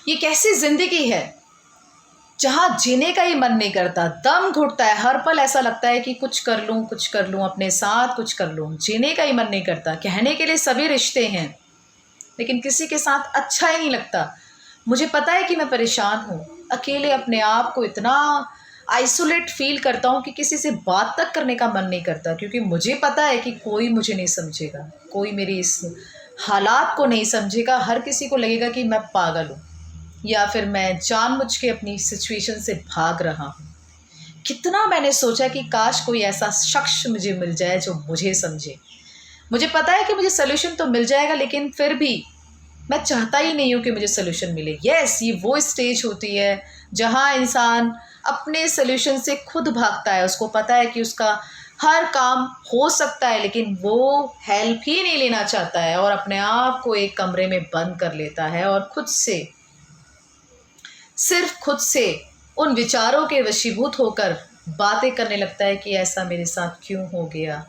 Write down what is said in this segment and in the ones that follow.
ये कैसी ज़िंदगी है जहाँ जीने का ही मन नहीं करता, दम घुटता है, हर पल ऐसा लगता है कि कुछ कर लूँ, अपने साथ कुछ कर लूँ। जीने का ही मन नहीं करता। कहने के लिए सभी रिश्ते हैं, लेकिन किसी के साथ अच्छा ही नहीं लगता। मुझे पता है कि मैं परेशान हूँ, अकेले अपने आप को इतना आइसोलेट फ़ील करता हूँ कि किसी से बात तक करने का मन नहीं करता, क्योंकि मुझे पता है कि कोई मुझे नहीं समझेगा, कोई मेरी इस हालात को नहीं समझेगा। हर किसी को लगेगा कि मैं पागल हूँ या फिर मैं जानबूझ के अपनी सिचुएशन से भाग रहा हूँ। कितना मैंने सोचा कि काश कोई ऐसा शख्स मुझे मिल जाए जो मुझे समझे। मुझे पता है कि मुझे सॉल्यूशन तो मिल जाएगा, लेकिन फिर भी मैं चाहता ही नहीं हूँ कि मुझे सॉल्यूशन मिले। यस, ये वो स्टेज होती है जहाँ इंसान अपने सॉल्यूशन से खुद भागता है। उसको पता है कि उसका हर काम हो सकता है, लेकिन वो हेल्प ही नहीं लेना चाहता है और अपने आप को एक कमरे में बंद कर लेता है और खुद से, सिर्फ खुद से उन विचारों के वशीभूत होकर बातें करने लगता है कि ऐसा मेरे साथ क्यों हो गया,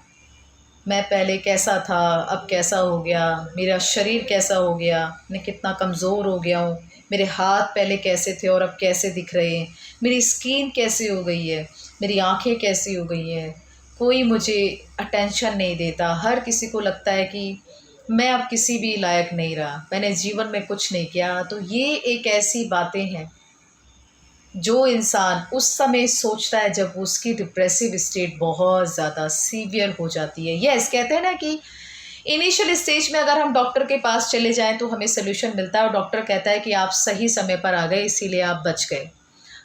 मैं पहले कैसा था, अब कैसा हो गया, मेरा शरीर कैसा हो गया, मैं कितना कमज़ोर हो गया हूँ, मेरे हाथ पहले कैसे थे और अब कैसे दिख रहे हैं, मेरी स्किन कैसी हो गई है, मेरी आंखें कैसी हो गई हैं, कोई मुझे अटेंशन नहीं देता। हर किसी को लगता है कि मैं अब किसी भी लायक नहीं रहा, मैंने जीवन में कुछ नहीं किया। तो ये एक ऐसी बातें हैं जो इंसान उस समय सोचता है जब उसकी डिप्रेसिव स्टेट बहुत ज़्यादा सीवियर हो जाती है। यस, कहते हैं ना कि इनिशियल स्टेज में अगर हम डॉक्टर के पास चले जाएं तो हमें सोल्यूशन मिलता है और डॉक्टर कहता है कि आप सही समय पर आ गए, इसीलिए आप बच गए।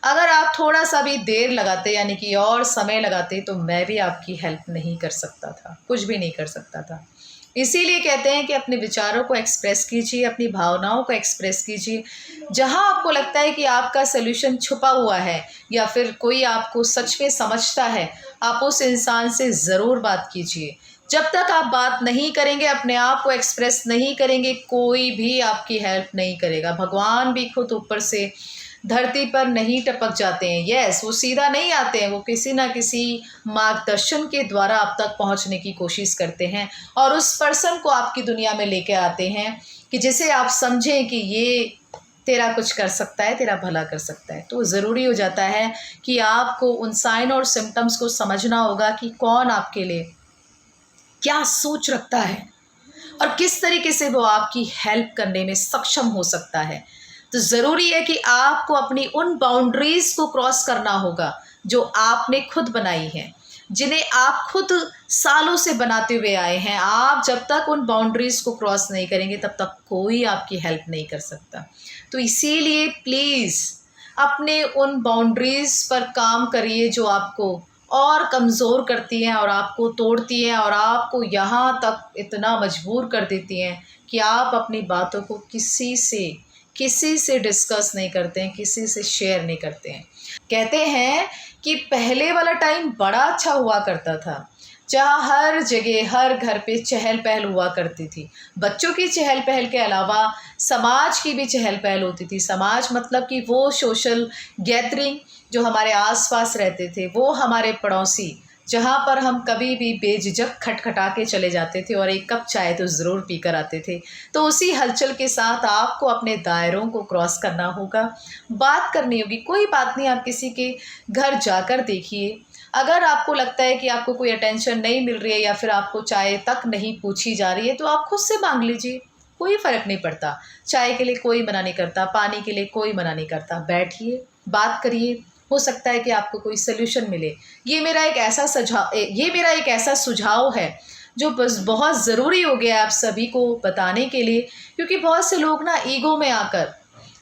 अगर आप थोड़ा सा भी देर लगाते, यानी कि और समय लगाते, तो मैं भी आपकी हेल्प नहीं कर सकता था, कुछ भी नहीं कर सकता था। इसीलिए कहते हैं कि अपने विचारों को एक्सप्रेस कीजिए, अपनी भावनाओं को एक्सप्रेस कीजिए। जहाँ आपको लगता है कि आपका सॉल्यूशन छुपा हुआ है या फिर कोई आपको सच में समझता है, आप उस इंसान से ज़रूर बात कीजिए। जब तक आप बात नहीं करेंगे, अपने आप को एक्सप्रेस नहीं करेंगे, कोई भी आपकी हेल्प नहीं करेगा। भगवान भी खुद ऊपर से धरती पर नहीं टपक जाते हैं। यस, वो सीधा नहीं आते हैं, वो किसी ना किसी मार्गदर्शन के द्वारा आप तक पहुंचने की कोशिश करते हैं और उस पर्सन को आपकी दुनिया में लेके आते हैं कि जिसे आप समझें कि ये तेरा कुछ कर सकता है, तेरा भला कर सकता है। तो ज़रूरी हो जाता है कि आपको उन साइन और सिम्टम्स को समझना होगा कि कौन आपके लिए क्या सोच रखता है और किस तरीके से वो आपकी हेल्प करने में सक्षम हो सकता है। तो ज़रूरी है कि आपको अपनी उन बाउंड्रीज़ को क्रॉस करना होगा जो आपने खुद बनाई हैं, जिन्हें आप खुद सालों से बनाते हुए आए हैं। आप जब तक उन बाउंड्रीज़ को क्रॉस नहीं करेंगे, तब तक कोई आपकी हेल्प नहीं कर सकता। तो इसीलिए प्लीज़ अपने उन बाउंड्रीज़ पर काम करिए जो आपको और कमज़ोर करती हैं और आपको तोड़ती हैं और आपको यहाँ तक इतना मजबूर कर देती हैं कि आप अपनी बातों को किसी से डिस्कस नहीं करते हैं, किसी से शेयर नहीं करते हैं। कहते हैं कि पहले वाला टाइम बड़ा अच्छा हुआ करता था, जहाँ हर जगह हर घर पे चहल पहल हुआ करती थी। बच्चों की चहल पहल के अलावा समाज की भी चहल पहल होती थी। समाज मतलब कि वो सोशल गैदरिंग जो हमारे आसपास रहते थे, वो हमारे पड़ोसी, जहाँ पर हम कभी भी बेझिझक खटखटा के चले जाते थे और एक कप चाय तो ज़रूर पी कर आते थे। तो उसी हलचल के साथ आपको अपने दायरों को क्रॉस करना होगा, बात करनी होगी। कोई बात नहीं, आप किसी के घर जाकर देखिए। अगर आपको लगता है कि आपको कोई अटेंशन नहीं मिल रही है या फिर आपको चाय तक नहीं पूछी जा रही है, तो आप खुद से मांग लीजिए, कोई फ़र्क नहीं पड़ता। चाय के लिए कोई मना नहीं करता, पानी के लिए कोई मना नहीं करता। बैठिए, बात करिए, हो सकता है कि आपको कोई सॉल्यूशन मिले। ये मेरा एक ऐसा सुझाव है जो बस बहुत ज़रूरी हो गया है आप सभी को बताने के लिए, क्योंकि बहुत से लोग ना ईगो में आकर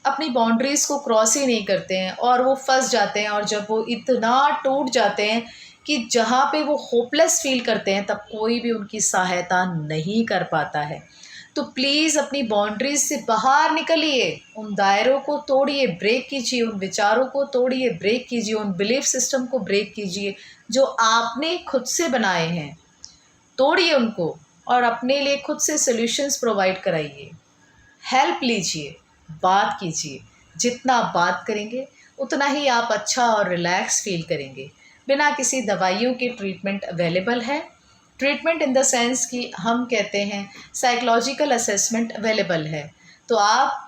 अपनी बाउंड्रीज़ को क्रॉस ही नहीं करते हैं और वो फंस जाते हैं। और जब वो इतना टूट जाते हैं कि जहाँ पे वो होपलेस फील करते हैं, तब कोई भी उनकी सहायता नहीं कर पाता है। तो प्लीज़ अपनी बाउंड्रीज से बाहर निकलिए, उन दायरों को तोड़िए, ब्रेक कीजिए, उन विचारों को तोड़िए, ब्रेक कीजिए, उन बिलीफ सिस्टम को ब्रेक कीजिए जो आपने खुद से बनाए हैं। तोड़िए उनको और अपने लिए खुद से सॉल्यूशंस प्रोवाइड कराइए। हेल्प लीजिए, बात कीजिए। जितना बात करेंगे उतना ही आप अच्छा और रिलैक्स फील करेंगे। बिना किसी दवाइयों के ट्रीटमेंट अवेलेबल है। ट्रीटमेंट इन द सेंस कि हम कहते हैं साइकोलॉजिकल असेसमेंट अवेलेबल है। तो आप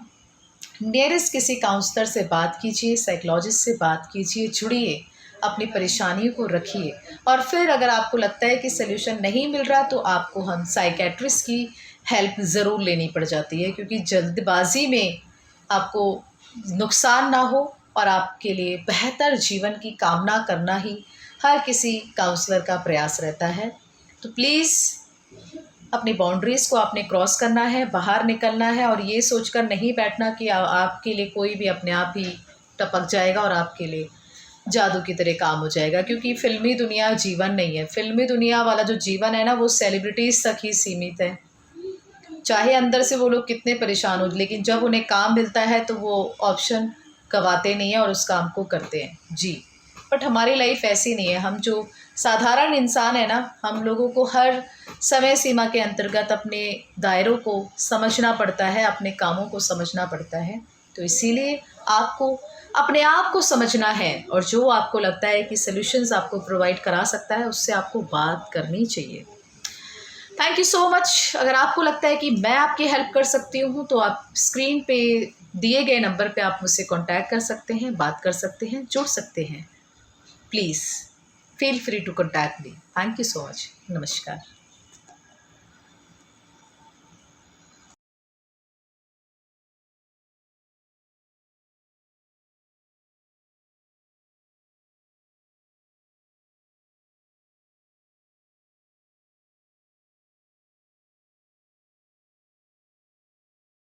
नियरेस्ट किसी काउंसलर से बात कीजिए, साइकोलॉजिस्ट से बात कीजिए, जुड़िए, अपनी परेशानियों को रखिए। और फिर अगर आपको लगता है कि सल्यूशन नहीं मिल रहा तो आपको हम साइकेट्रिस्ट की हेल्प ज़रूर लेनी पड़ जाती है, क्योंकि जल्दबाजी में आपको नुकसान ना हो और आपके लिए बेहतर जीवन की कामना करना ही हर किसी काउंसलर का प्रयास रहता है। तो प्लीज़ अपनी बाउंड्रीज़ को आपने क्रॉस करना है, बाहर निकलना है और ये सोचकर नहीं बैठना कि आपके लिए कोई भी अपने आप ही टपक जाएगा और आपके लिए जादू की तरह काम हो जाएगा। क्योंकि फ़िल्मी दुनिया जीवन नहीं है। फ़िल्मी दुनिया वाला जो जीवन है ना, वो सेलिब्रिटीज़ तक ही सीमित है। चाहे अंदर से वो लोग कितने परेशान हो, लेकिन जब उन्हें काम मिलता है तो वो ऑप्शन गंवाते नहीं हैं और उस काम को करते हैं। जी, बट हमारी लाइफ ऐसी नहीं है। हम जो साधारण इंसान है ना, हम लोगों को हर समय सीमा के अंतर्गत अपने दायरों को समझना पड़ता है, अपने कामों को समझना पड़ता है। तो इसीलिए आपको अपने आप को समझना है और जो आपको लगता है कि सॉल्यूशंस आपको प्रोवाइड करा सकता है, उससे आपको बात करनी चाहिए। Thank you so much. अगर आपको लगता है कि मैं आपकी हेल्प कर सकती हूँ तो आप स्क्रीन पे दिए गए नंबर पे आप मुझसे कांटेक्ट कर सकते हैं, बात कर सकते हैं, जुड़ सकते हैं। Please feel free to contact me. Thank you so much. नमस्कार।